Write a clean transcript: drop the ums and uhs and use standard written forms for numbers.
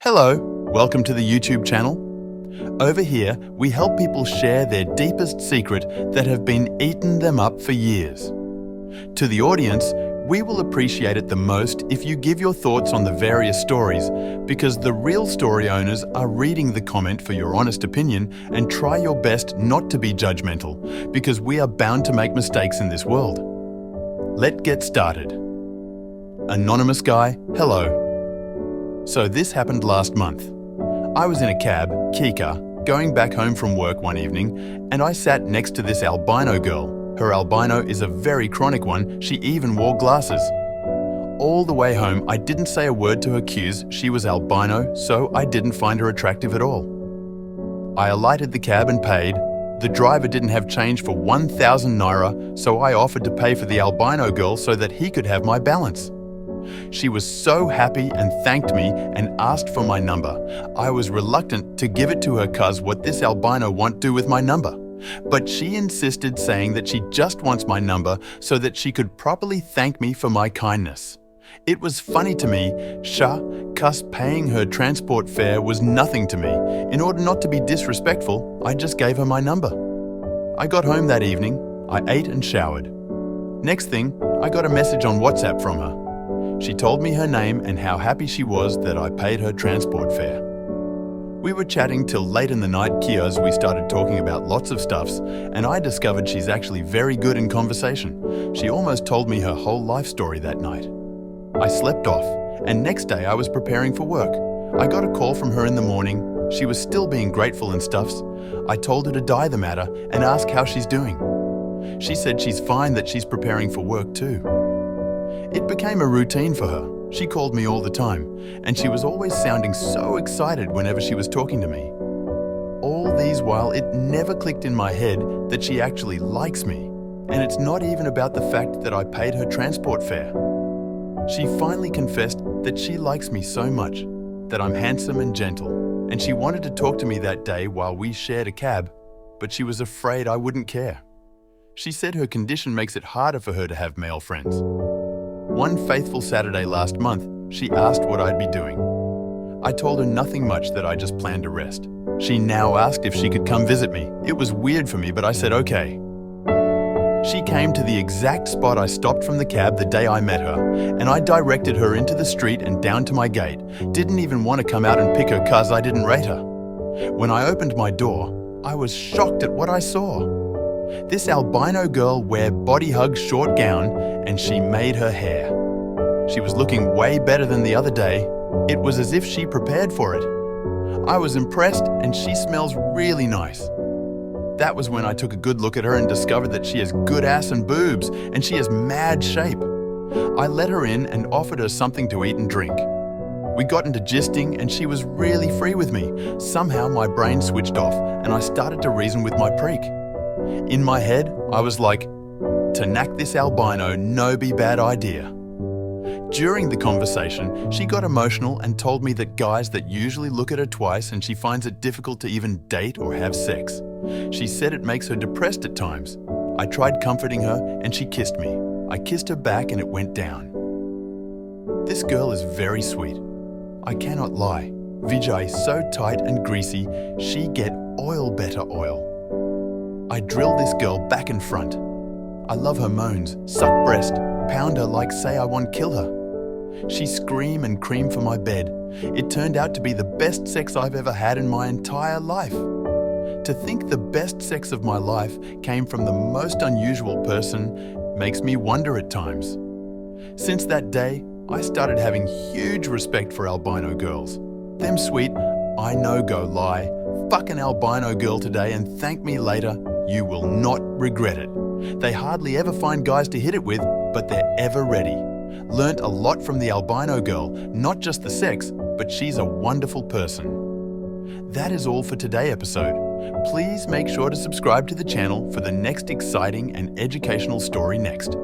Hello, welcome to the YouTube channel. Over here, we help people share their deepest secret that have been eating them up for years. To the audience, we will appreciate it the most if you give your thoughts on the various stories, because the real story owners are reading the comment for your honest opinion, and try your best not to be judgmental, because we are bound to make mistakes in this world. Let's get started. Anonymous guy, hello. So this happened last month. I was in a cab, Kika, going back home from work one evening, and I sat next to this albino girl. Her albino is a very chronic one, she even wore glasses. All the way home, I didn't say a word to her cues she was albino, so I didn't find her attractive at all. I alighted the cab and paid. The driver didn't have change for 1,000 naira, so I offered to pay for the albino girl so that he could have my balance. She was so happy and thanked me and asked for my number. I was reluctant to give it to her cuz what this albino want do with my number. But she insisted, saying that she just wants my number so that she could properly thank me for my kindness. It was funny to me, cuz paying her transport fare was nothing to me. In order not to be disrespectful, I just gave her my number. I got home that evening, I ate and showered. Next thing, I got a message on WhatsApp from her. She told me her name and how happy she was that I paid her transport fare. We were chatting till late in the night, as we started talking about lots of stuffs, and I discovered she's actually very good in conversation. She almost told me her whole life story that night. I slept off, and next day I was preparing for work. I got a call from her in the morning. She was still being grateful and stuffs. I told her to die the matter and ask how she's doing. She said she's fine, that she's preparing for work too. It became a routine for her. She called me all the time, and she was always sounding so excited whenever she was talking to me. All these while, it never clicked in my head that she actually likes me, and it's not even about the fact that I paid her transport fare. She finally confessed that she likes me so much, that I'm handsome and gentle, and she wanted to talk to me that day while we shared a cab, but she was afraid I wouldn't care. She said her condition makes it harder for her to have male friends. One faithful Saturday last month, she asked what I'd be doing. I told her nothing much, that I just planned to rest. She now asked if she could come visit me. It was weird for me, but I said okay. She came to the exact spot I stopped from the cab the day I met her, and I directed her into the street and down to my gate. Didn't even want to come out and pick her cuz I didn't rate her. When I opened my door, I was shocked at what I saw. This albino girl wear body hug short gown, and she made her hair. She was looking way better than the other day. It was as if she prepared for it. I was impressed, and she smells really nice. That was when I took a good look at her and discovered that she has good ass and boobs, and she has mad shape. I let her in and offered her something to eat and drink. We got into gisting, and she was really free with me. Somehow my brain switched off, and I started to reason with my preek. In my head, I was like, to knack this albino no be bad idea. During the conversation, she got emotional and told me that guys that usually look at her twice, and she finds it difficult to even date or have sex. She said it makes her depressed at times. I tried comforting her, and she kissed me. I kissed her back, and it went down. This girl is very sweet. I cannot lie. Vijay so tight and greasy, she get oil better oil. I drill this girl back and front. I love her moans, suck breast, pound her like say I want kill her. She scream and cream for my bed. It turned out to be the best sex I've ever had in my entire life. To think the best sex of my life came from the most unusual person makes me wonder at times. Since that day, I started having huge respect for albino girls. Them sweet, I no go lie, fuck an albino girl today and thank me later. You will not regret it. They hardly ever find guys to hit it with, but they're ever ready. Learnt a lot from the albino girl, not just the sex, but she's a wonderful person. That is all for today's episode. Please make sure to subscribe to the channel for the next exciting and educational story next.